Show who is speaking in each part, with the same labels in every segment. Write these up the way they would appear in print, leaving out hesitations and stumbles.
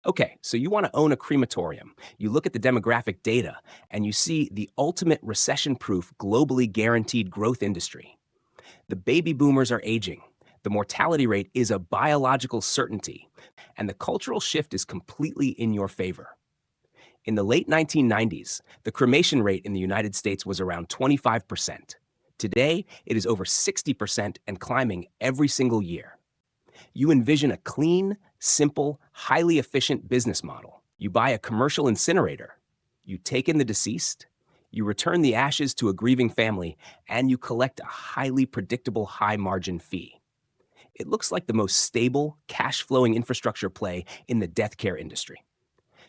Speaker 1: Okay, so you want to own a crematorium. You look at the demographic data and you see the ultimate recession proof, globally guaranteed growth industry. The baby boomers are aging. The mortality rate is a biological certainty, and the cultural shift is completely in your favor. In the late 1990s, the cremation rate in the United States was around 25%. Today, it is over 60% and climbing every single year. You envision a clean, simple, highly efficient business model. You buy a commercial incinerator, you take in the deceased, you return the ashes to a grieving family, and you collect a highly predictable high margin fee. It looks like the most stable, cash flowing infrastructure play in the death care industry.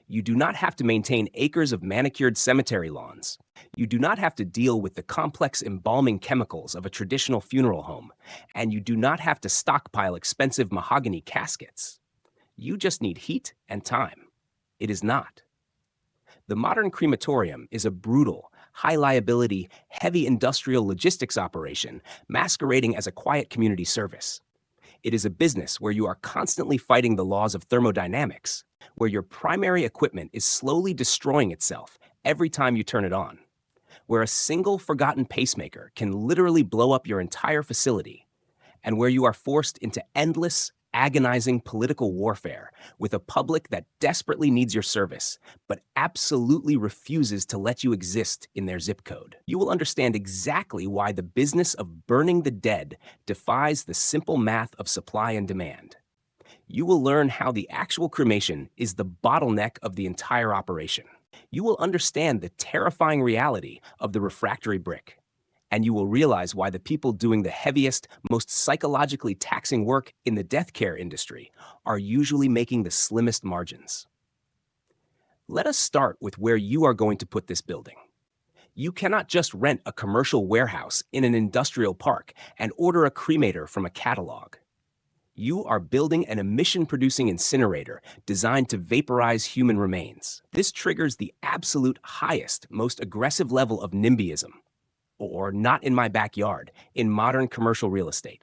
Speaker 1: You do not have to maintain acres of manicured cemetery lawns. You do not have to deal with the complex embalming chemicals of a traditional funeral home. And you do not have to stockpile expensive mahogany caskets. You just need heat and time. It is not. The modern crematorium is a brutal, high liability, heavy industrial logistics operation masquerading as a quiet community service. It is a business where you are constantly fighting the laws of thermodynamics, where your primary equipment is slowly destroying itself every time you turn it on, where a single forgotten pacemaker can literally blow up your entire facility, and where you are forced into endless, agonizing political warfare with a public that desperately needs your service, but absolutely refuses to let you exist in their zip code. You will understand exactly why the business of burning the dead defies the simple math of supply and demand. You will learn how the actual cremation is the bottleneck of the entire operation. You will understand the terrifying reality of the refractory brick. And you will realize why the people doing the heaviest, most psychologically taxing work in the death care industry are usually making the slimmest margins. Let us start with where you are going to put this building. You cannot just rent a commercial warehouse in an industrial park and order a cremator from a catalog. You are building an emission-producing incinerator designed to vaporize human remains. This triggers the absolute highest, most aggressive level of NIMBYism, or not in my backyard, in modern commercial real estate.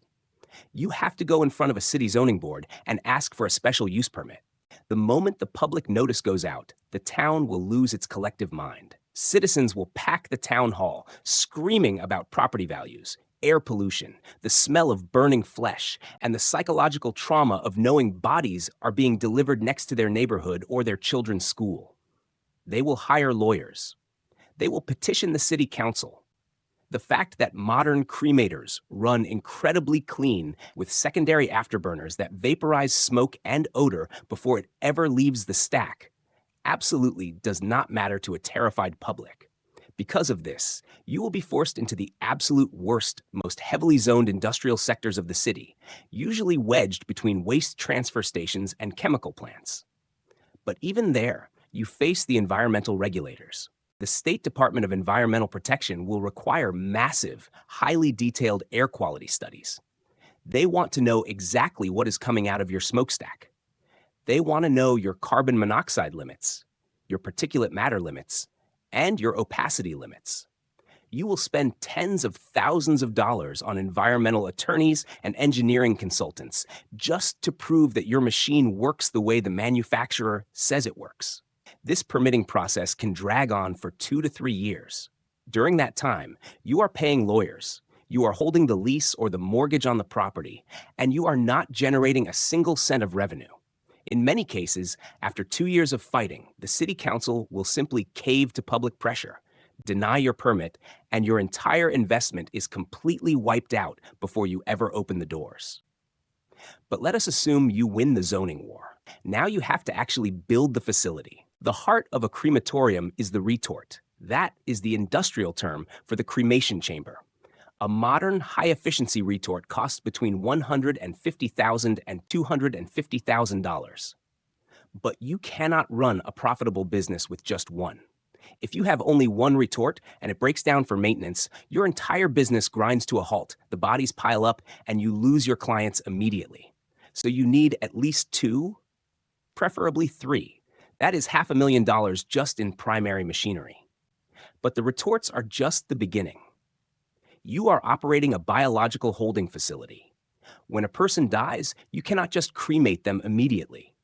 Speaker 1: You have to go in front of a city zoning board and ask for a special use permit. The moment the public notice goes out, the town will lose its collective mind. Citizens will pack the town hall, screaming about property values, air pollution, the smell of burning flesh, and the psychological trauma of knowing bodies are being delivered next to their neighborhood or their children's school. They will hire lawyers. They will petition the city council. The fact that modern cremators run incredibly clean with secondary afterburners that vaporize smoke and odor before it ever leaves the stack absolutely does not matter to a terrified public. Because of this, you will be forced into the absolute worst, most heavily zoned industrial sectors of the city, usually wedged between waste transfer stations and chemical plants. But even there, you face the environmental regulators. The State Department of Environmental Protection will require massive, highly detailed air quality studies. They want to know exactly what is coming out of your smokestack. They want to know your carbon monoxide limits, your particulate matter limits, and your opacity limits. You will spend tens of thousands of dollars on environmental attorneys and engineering consultants just to prove that your machine works the way the manufacturer says it works. This permitting process can drag on for 2 to 3 years. During that time, you are paying lawyers, you are holding the lease or the mortgage on the property, and you are not generating a single cent of revenue. In many cases, after 2 years of fighting, the city council will simply cave to public pressure, deny your permit, and your entire investment is completely wiped out before you ever open the doors. But let us assume you win the zoning war. Now you have to actually build the facility. The heart of a crematorium is the retort. That is the industrial term for the cremation chamber. A modern, high-efficiency retort costs between $150,000 and $250,000. But you cannot run a profitable business with just one. If you have only one retort and it breaks down for maintenance, your entire business grinds to a halt, the bodies pile up, and you lose your clients immediately. So you need at least 2, preferably 3. That is $500,000 just in primary machinery. But the retorts are just the beginning. You are operating a biological holding facility. When a person dies, you cannot just cremate them immediately.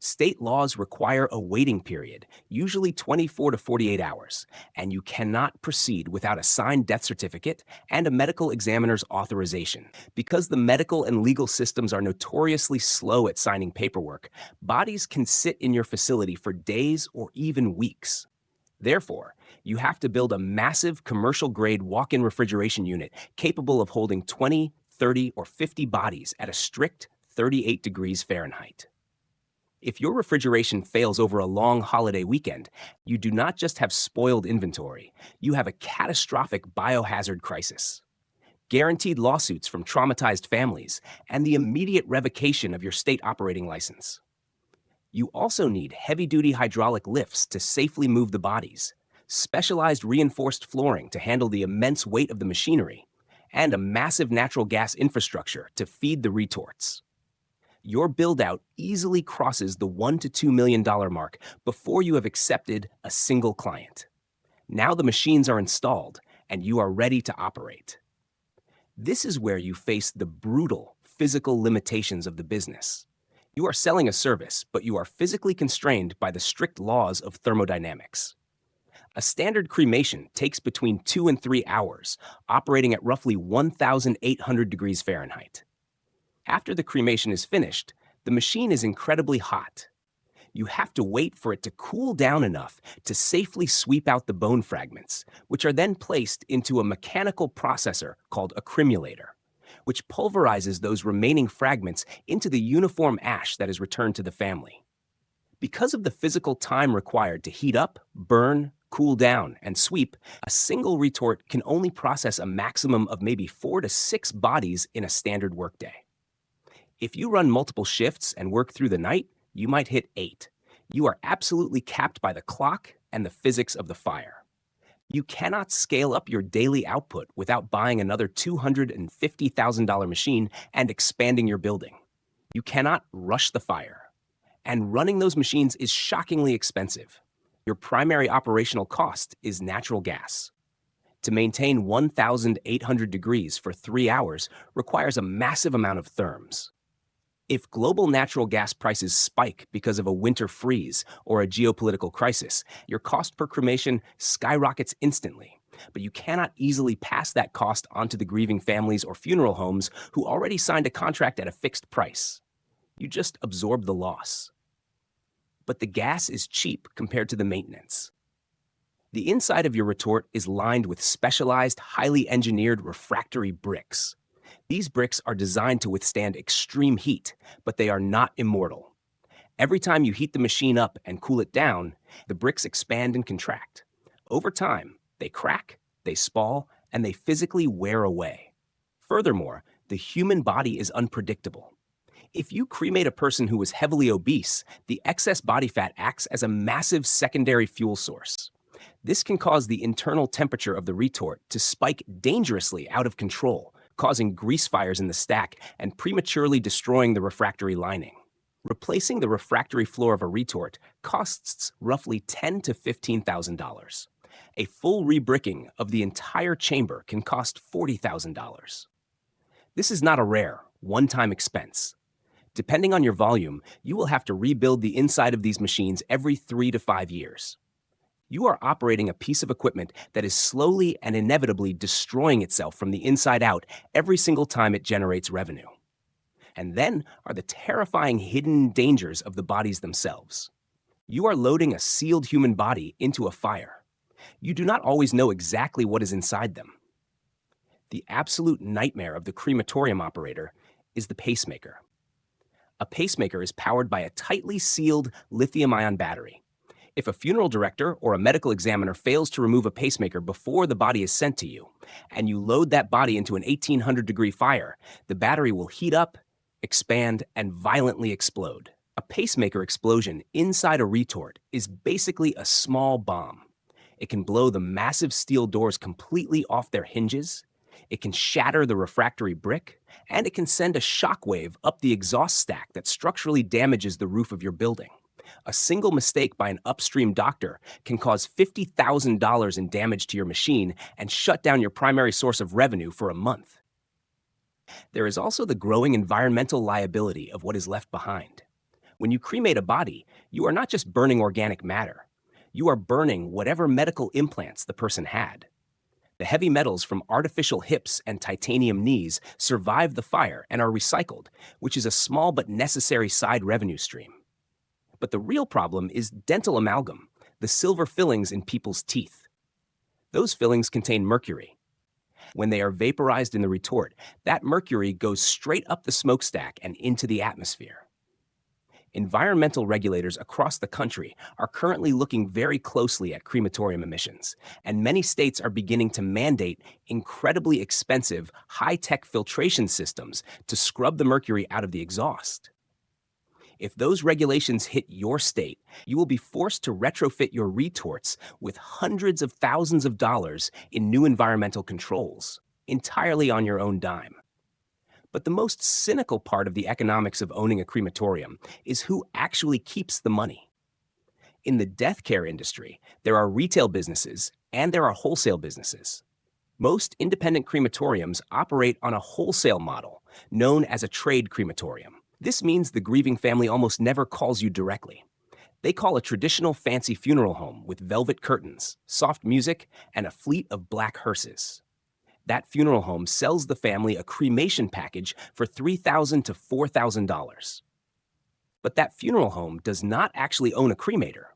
Speaker 1: State laws require a waiting period, usually 24 to 48 hours, and you cannot proceed without a signed death certificate and a medical examiner's authorization. Because the medical and legal systems are notoriously slow at signing paperwork, bodies can sit in your facility for days or even weeks. Therefore, you have to build a massive commercial-grade walk-in refrigeration unit capable of holding 20, 30, or 50 bodies at a strict 38 degrees Fahrenheit. If your refrigeration fails over a long holiday weekend, you do not just have spoiled inventory, you have a catastrophic biohazard crisis. Guaranteed lawsuits from traumatized families, and the immediate revocation of your state operating license. You also need heavy-duty hydraulic lifts to safely move the bodies, specialized reinforced flooring to handle the immense weight of the machinery, and a massive natural gas infrastructure to feed the retorts. Your build-out easily crosses the $1 to $2 million mark before you have accepted a single client. Now the machines are installed, and you are ready to operate. This is where you face the brutal physical limitations of the business. You are selling a service, but you are physically constrained by the strict laws of thermodynamics. A standard cremation takes between 2 and 3 hours, operating at roughly 1,800 degrees Fahrenheit. After the cremation is finished, the machine is incredibly hot. You have to wait for it to cool down enough to safely sweep out the bone fragments, which are then placed into a mechanical processor called a cremulator, which pulverizes those remaining fragments into the uniform ash that is returned to the family. Because of the physical time required to heat up, burn, cool down, and sweep, a single retort can only process a maximum of maybe 4 to 6 bodies in a standard workday. If you run multiple shifts and work through the night, you might hit 8. You are absolutely capped by the clock and the physics of the fire. You cannot scale up your daily output without buying another $250,000 machine and expanding your building. You cannot rush the fire. And running those machines is shockingly expensive. Your primary operational cost is natural gas. To maintain 1,800 degrees for 3 hours requires a massive amount of therms. If global natural gas prices spike because of a winter freeze or a geopolitical crisis, your cost per cremation skyrockets instantly. But you cannot easily pass that cost onto the grieving families or funeral homes who already signed a contract at a fixed price. You just absorb the loss. But the gas is cheap compared to the maintenance. The inside of your retort is lined with specialized, highly engineered refractory bricks. These bricks are designed to withstand extreme heat, but they are not immortal. Every time you heat the machine up and cool it down, the bricks expand and contract. Over time, they crack, they spall, and they physically wear away. Furthermore, the human body is unpredictable. If you cremate a person who is heavily obese, the excess body fat acts as a massive secondary fuel source. This can cause the internal temperature of the retort to spike dangerously out of control, causing grease fires in the stack and prematurely destroying the refractory lining. Replacing the refractory floor of a retort costs roughly $10,000 to $15,000. A full rebricking of the entire chamber can cost $40,000. This is not a rare, one-time expense. Depending on your volume, you will have to rebuild the inside of these machines every 3 to 5 years. You are operating a piece of equipment that is slowly and inevitably destroying itself from the inside out every single time it generates revenue. And then are the terrifying hidden dangers of the bodies themselves. You are loading a sealed human body into a fire. You do not always know exactly what is inside them. The absolute nightmare of the crematorium operator is the pacemaker. A pacemaker is powered by a tightly sealed lithium-ion battery. If a funeral director or a medical examiner fails to remove a pacemaker before the body is sent to you, and you load that body into an 1,800-degree fire, the battery will heat up, expand, and violently explode. A pacemaker explosion inside a retort is basically a small bomb. It can blow the massive steel doors completely off their hinges, it can shatter the refractory brick, and it can send a shockwave up the exhaust stack that structurally damages the roof of your building. A single mistake by an upstream doctor can cause $50,000 in damage to your machine and shut down your primary source of revenue for a month. There is also the growing environmental liability of what is left behind. When you cremate a body, you are not just burning organic matter. You are burning whatever medical implants the person had. The heavy metals from artificial hips and titanium knees survive the fire and are recycled, which is a small but necessary side revenue stream. But the real problem is dental amalgam, the silver fillings in people's teeth. Those fillings contain mercury. When they are vaporized in the retort, that mercury goes straight up the smokestack and into the atmosphere. Environmental regulators across the country are currently looking very closely at crematorium emissions, and many states are beginning to mandate incredibly expensive, high-tech filtration systems to scrub the mercury out of the exhaust. If those regulations hit your state, you will be forced to retrofit your retorts with hundreds of thousands of dollars in new environmental controls, entirely on your own dime. But the most cynical part of the economics of owning a crematorium is who actually keeps the money. In the death care industry, there are retail businesses and there are wholesale businesses. Most independent crematoriums operate on a wholesale model, known as a trade crematorium. This means the grieving family almost never calls you directly. They call a traditional fancy funeral home with velvet curtains, soft music, and a fleet of black hearses. That funeral home sells the family a cremation package for $3,000 to $4,000. But that funeral home does not actually own a cremator.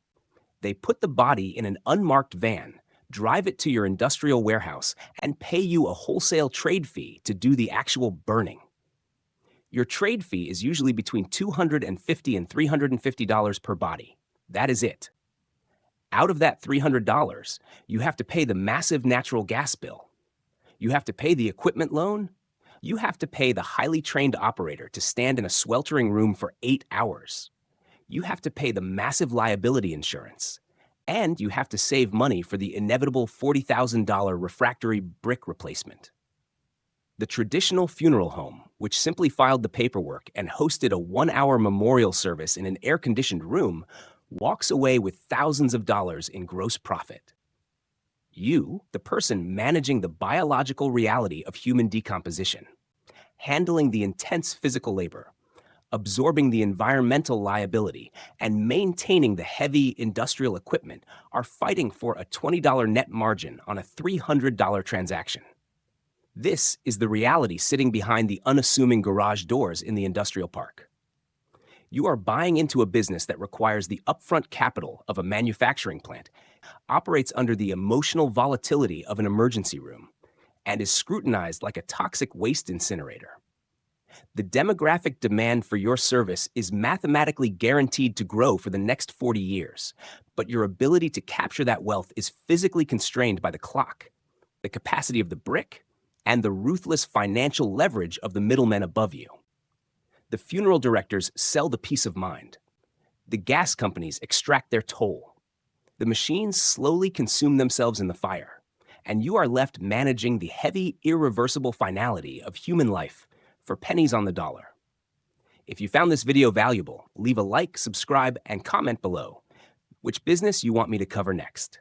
Speaker 1: They put the body in an unmarked van, drive it to your industrial warehouse, and pay you a wholesale trade fee to do the actual burning. Your trade fee is usually between $250 and $350 per body. That is it. Out of that $300, you have to pay the massive natural gas bill. You have to pay the equipment loan. You have to pay the highly trained operator to stand in a sweltering room for 8 hours. You have to pay the massive liability insurance. And you have to save money for the inevitable $40,000 refractory brick replacement. The traditional funeral home, which simply filed the paperwork and hosted a 1-hour memorial service in an air-conditioned room, walks away with thousands of dollars in gross profit. You, the person managing the biological reality of human decomposition, handling the intense physical labor, absorbing the environmental liability, and maintaining the heavy industrial equipment, are fighting for a $20 net margin on a $300 transaction. This is the reality sitting behind the unassuming garage doors in the industrial park. You are buying into a business that requires the upfront capital of a manufacturing plant, operates under the emotional volatility of an emergency room, and is scrutinized like a toxic waste incinerator. The demographic demand for your service is mathematically guaranteed to grow for the next 40 years, but your ability to capture that wealth is physically constrained by the clock, the capacity of the brick, and the ruthless financial leverage of the middlemen above you. The funeral directors sell the peace of mind. The gas companies extract their toll. The machines slowly consume themselves in the fire, and you are left managing the heavy, irreversible finality of human life for pennies on the dollar. If you found this video valuable, leave a like, subscribe, and comment below which business you want me to cover next.